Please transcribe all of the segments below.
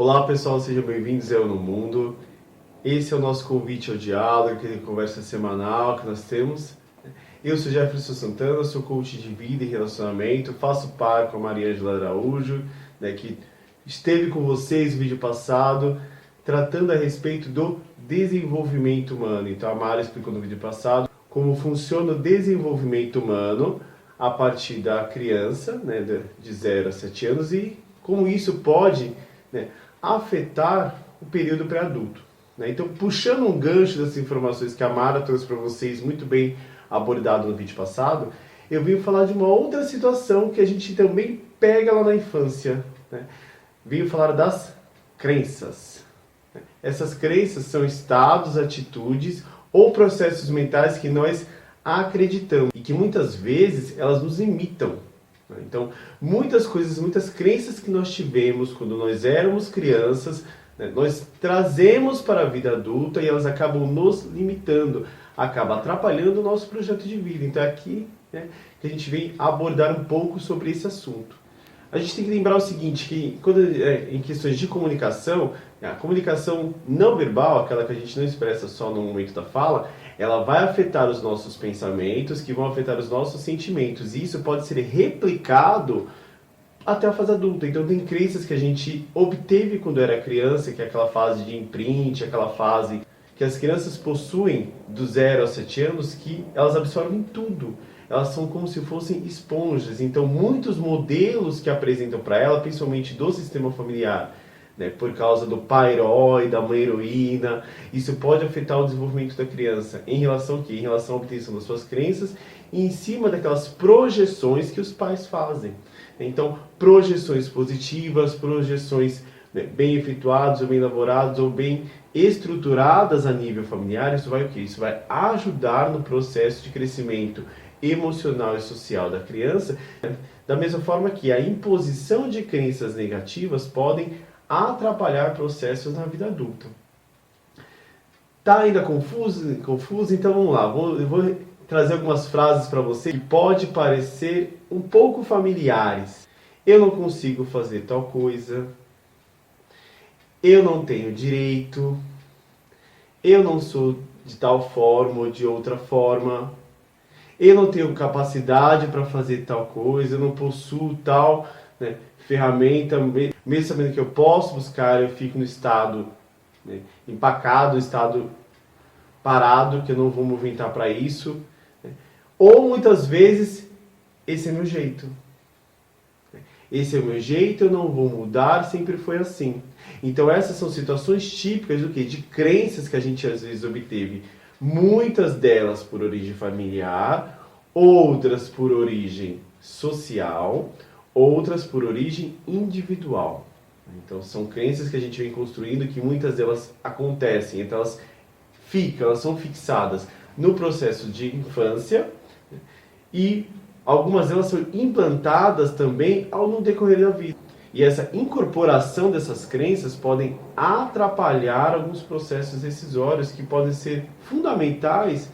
Olá pessoal, sejam bem-vindos ao Eu no Mundo. Esse é o nosso convite ao diálogo, aquele conversa semanal que nós temos. Eu sou Jefferson Santana, sou coach de vida e relacionamento, faço par com a Maria Angela Araújo, que esteve com vocês no vídeo passado, tratando a respeito do desenvolvimento humano. Então a Mara explicou no vídeo passado como funciona o desenvolvimento humano a partir da criança, de 0 a 7 anos, e como isso pode afetar o período pré-adulto. Então, puxando um gancho dessas informações que a Mara trouxe para vocês, muito bem abordado no vídeo passado, eu vim falar de uma outra situação que a gente também pega lá na infância. Vim falar das crenças. Essas crenças são estados, atitudes ou processos mentais que nós acreditamos e que muitas vezes elas nos imitam. Então, muitas coisas, muitas crenças que nós tivemos quando nós éramos crianças, nós trazemos para a vida adulta e elas acabam nos limitando, acabam atrapalhando o nosso projeto de vida. Então é aqui que a gente vem abordar um pouco sobre esse assunto. A gente tem que lembrar o seguinte, que quando em questões de comunicação, a comunicação não verbal, aquela que a gente não expressa só no momento da fala, ela vai afetar os nossos pensamentos, que vão afetar os nossos sentimentos. E isso pode ser replicado até a fase adulta. Então tem crenças que a gente obteve quando era criança, que é aquela fase de imprint, aquela fase que as crianças possuem do 0 aos 7 anos, que elas absorvem tudo. Elas são como se fossem esponjas. Então muitos modelos que apresentam para ela, principalmente do sistema familiar, por causa do pai herói, da mãe heroína, isso pode afetar o desenvolvimento da criança. Em relação ao quê? Em relação à obtenção das suas crenças e em cima daquelas projeções que os pais fazem. Então, projeções positivas, projeções bem efetuadas, ou bem elaboradas, ou bem estruturadas a nível familiar, isso vai o quê? Isso vai ajudar no processo de crescimento emocional e social da criança, da mesma forma que a imposição de crenças negativas podem atrapalhar processos na vida adulta. Tá ainda confuso? Então vamos lá, eu vou trazer algumas frases para você que pode parecer um pouco familiares. Eu não consigo fazer tal coisa. Eu não tenho direito. Eu não sou de tal forma ou de outra forma. Eu não tenho capacidade para fazer tal coisa. Eu não possuo tal ferramenta. Mesmo sabendo que eu posso buscar, eu fico no estado empacado, estado parado, que eu não vou movimentar para isso. Ou muitas vezes, esse é meu jeito. Esse é o meu jeito, eu não vou mudar, sempre foi assim. Então essas são situações típicas do quê? De crenças que a gente às vezes obteve. Muitas delas por origem familiar, outras por origem social, outras por origem individual. Então são crenças que a gente vem construindo, que muitas delas acontecem, então elas são fixadas no processo de infância e algumas delas são implantadas também no decorrer da vida. E essa incorporação dessas crenças podem atrapalhar alguns processos decisórios que podem ser fundamentais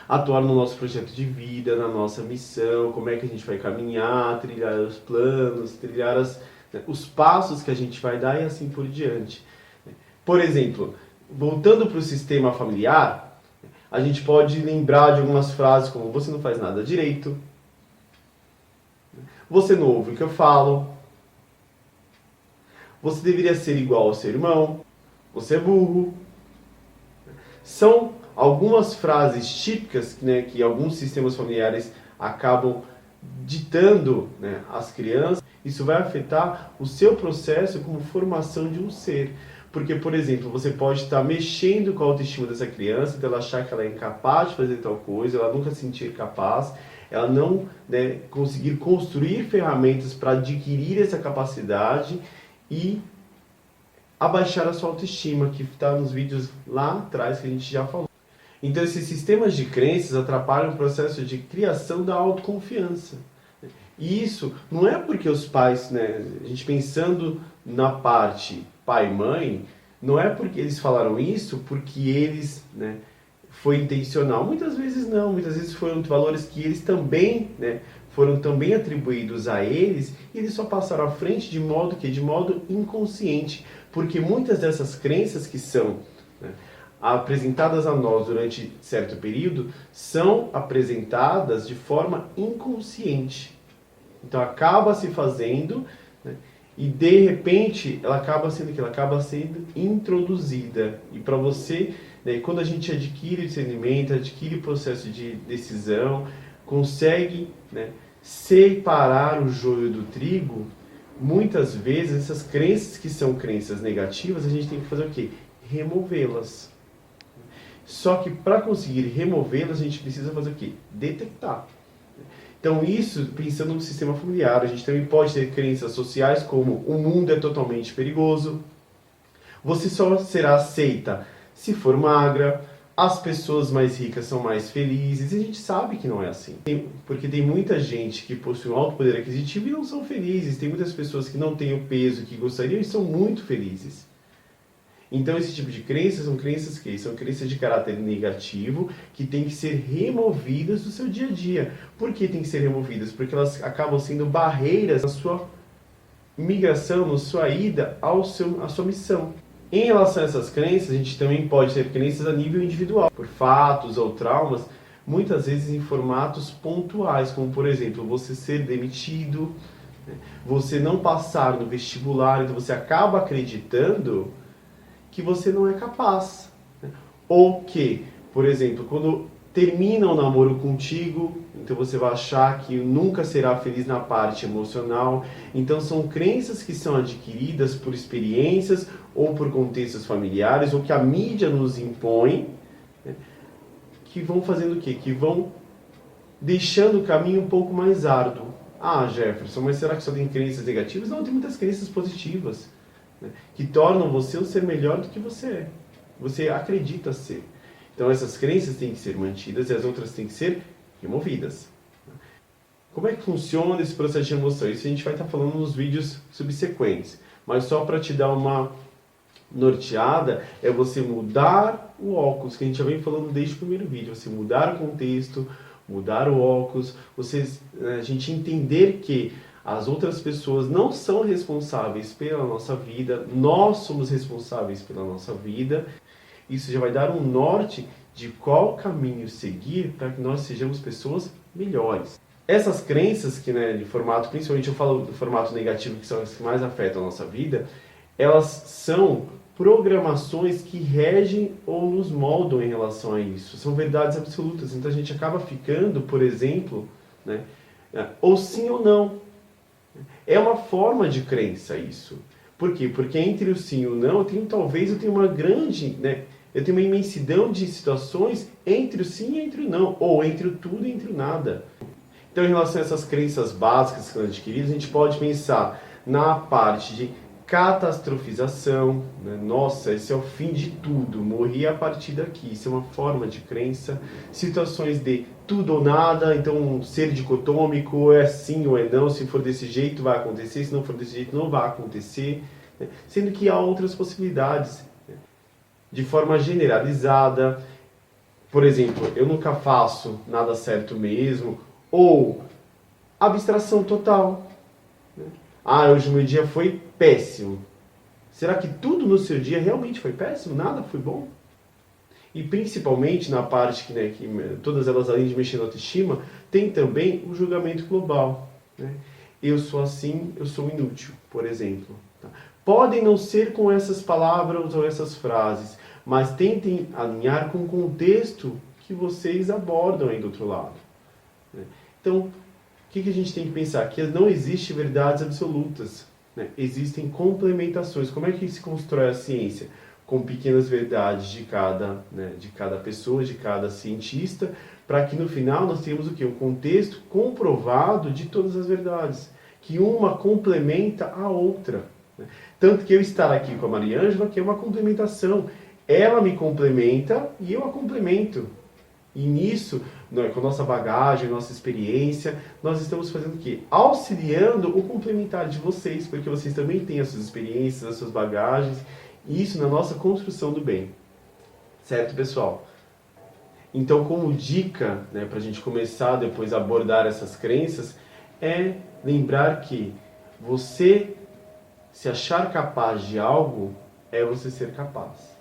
atuar no nosso projeto de vida, na nossa missão, como é que a gente vai caminhar, trilhar os planos, trilhar os passos que a gente vai dar e assim por diante. Por exemplo, voltando para o sistema familiar, a gente pode lembrar de algumas frases como você não faz nada direito, você não ouve o que eu falo, você deveria ser igual ao seu irmão, você é burro. São algumas frases típicas que alguns sistemas familiares acabam ditando às crianças. Isso vai afetar o seu processo como formação de um ser. Porque, por exemplo, você pode estar mexendo com a autoestima dessa criança, então ela achar que ela é incapaz de fazer tal coisa, ela nunca se sentir capaz, ela não conseguir construir ferramentas para adquirir essa capacidade e abaixar a sua autoestima, que está nos vídeos lá atrás que a gente já falou. Então esses sistemas de crenças atrapalham o processo de criação da autoconfiança. E isso não é porque os pais, a gente pensando na parte pai e mãe, não é porque eles falaram isso, porque eles, foi intencional. Muitas vezes não, muitas vezes foram valores que eles também, foram também atribuídos a eles, e eles só passaram à frente de modo inconsciente, Porque muitas dessas crenças que são, né, apresentadas a nós durante certo período são apresentadas de forma inconsciente. Então acaba se fazendo, né, e de repente ela acaba sendo que ela acaba sendo introduzida. E para você, né, quando a gente adquire discernimento, adquire o processo de decisão, consegue, né, separar o joio do trigo, muitas vezes essas crenças que são crenças negativas, a gente tem que fazer o quê? Removê-las. Só que para conseguir removê-las, a gente precisa fazer o quê? Detectar. Então isso, pensando no sistema familiar, a gente também pode ter crenças sociais como o mundo é totalmente perigoso, você só será aceita se for magra, as pessoas mais ricas são mais felizes, e a gente sabe que não é assim. Porque tem muita gente que possui um alto poder aquisitivo e não são felizes, tem muitas pessoas que não têm o peso que gostariam e são muito felizes. Então esse tipo de crenças são crenças que são crenças de caráter negativo que têm que ser removidas do seu dia a dia. Por que têm que ser removidas? Porque elas acabam sendo barreiras na sua migração, na sua ida à sua missão. Em relação a essas crenças, a gente também pode ter crenças a nível individual, por fatos ou traumas, muitas vezes em formatos pontuais, como por exemplo, você ser demitido, você não passar no vestibular, então você acaba acreditando que você não é capaz. Ou que, por exemplo, quando termina o namoro contigo, então você vai achar que nunca será feliz na parte emocional. Então são crenças que são adquiridas por experiências ou por contextos familiares, ou que a mídia nos impõe, né, que vão fazendo o quê? Que vão deixando o caminho um pouco mais árduo. Ah, Jefferson, mas será que só tem crenças negativas? Não, tem muitas crenças positivas, né, que tornam você um ser melhor do que você é. Você acredita ser. Então essas crenças têm que ser mantidas e as outras têm que ser removidas. Como é que funciona esse processo de remoção? Isso a gente vai estar falando nos vídeos subsequentes. Mas só para te dar uma norteada, é você mudar o óculos, que a gente já vem falando desde o primeiro vídeo. Você mudar o contexto, mudar o óculos, a gente entender que as outras pessoas não são responsáveis pela nossa vida, nós somos responsáveis pela nossa vida. Isso já vai dar um norte de qual caminho seguir para que nós sejamos pessoas melhores. Essas crenças que, né, de formato, principalmente eu falo do formato negativo, que são as que mais afetam a nossa vida, elas são programações que regem ou nos moldam em relação a isso. São verdades absolutas. Então a gente acaba ficando, por exemplo, né, ou sim ou não. É uma forma de crença isso. Por quê? Porque entre o sim e o não, eu tenho uma grande, né, eu tenho uma imensidão de situações entre o sim e entre o não, ou entre o tudo e entre o nada. Então, em relação a essas crenças básicas que são adquiridas, a gente pode pensar na parte de catastrofização, né? Nossa, esse é o fim de tudo, morri a partir daqui, isso é uma forma de crença. Situações de tudo ou nada, então ser dicotômico, é sim ou é não, se for desse jeito vai acontecer, se não for desse jeito não vai acontecer, né? Sendo que há outras possibilidades, né? De forma generalizada, por exemplo, eu nunca faço nada certo mesmo, ou abstração total, né? Ah, hoje o meu dia foi péssimo. Será que tudo no seu dia realmente foi péssimo? Nada foi bom? E principalmente na parte que, né, que todas elas, além de mexer na autoestima, tem também o julgamento global, né? Eu sou assim, eu sou inútil, por exemplo. Tá? Podem não ser com essas palavras ou essas frases, mas tentem alinhar com o contexto que vocês abordam aí do outro lado, né? Então, o que a gente tem que pensar? Que não existe verdades absolutas, né? Existem complementações. Como é que se constrói a ciência? Com pequenas verdades de cada, né, de cada pessoa, de cada cientista, para que no final nós tenhamos o quê? Um contexto comprovado de todas as verdades, que uma complementa a outra, né? Tanto que eu estar aqui com a Mariângela, que é uma complementação. Ela me complementa e eu a complemento. E nisso, com a nossa bagagem, nossa experiência, nós estamos fazendo o quê? Auxiliando o complementar de vocês, porque vocês também têm as suas experiências, as suas bagagens, e isso na nossa construção do bem. Certo, pessoal? Então, como dica, né, para a gente começar depois a abordar essas crenças, é lembrar que você se achar capaz de algo é você ser capaz.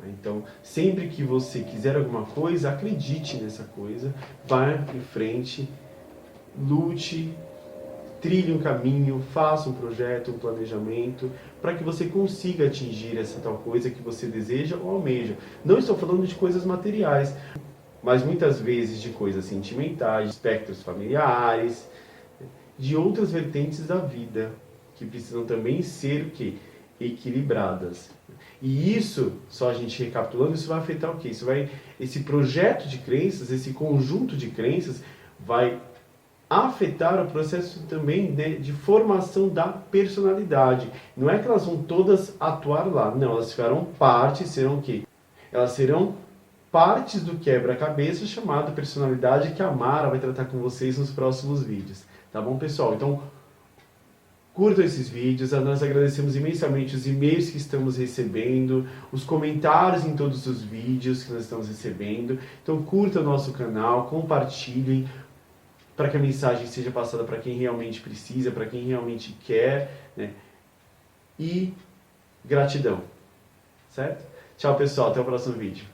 Então, sempre que você quiser alguma coisa, acredite nessa coisa, vá em frente, lute, trilhe um caminho, faça um projeto, um planejamento, para que você consiga atingir essa tal coisa que você deseja ou almeja. Não estou falando de coisas materiais, mas muitas vezes de coisas sentimentais, de espectros familiares, de outras vertentes da vida, que precisam também ser o quê? Equilibradas. E isso, só a gente recapitulando, isso vai afetar o quê? Esse projeto de crenças, esse conjunto de crenças, vai afetar o processo também de formação da personalidade. Não é que elas vão todas atuar lá, não, elas farão parte, serão o quê? Elas serão partes do quebra-cabeça chamado personalidade, que a Mara vai tratar com vocês nos próximos vídeos. Tá bom, pessoal? Então, curtam esses vídeos, nós agradecemos imensamente os e-mails que estamos recebendo, os comentários em todos os vídeos que nós estamos recebendo. Então curtam o nosso canal, compartilhem, para que a mensagem seja passada para quem realmente precisa, para quem realmente quer, né? E gratidão, certo? Tchau, pessoal, até o próximo vídeo.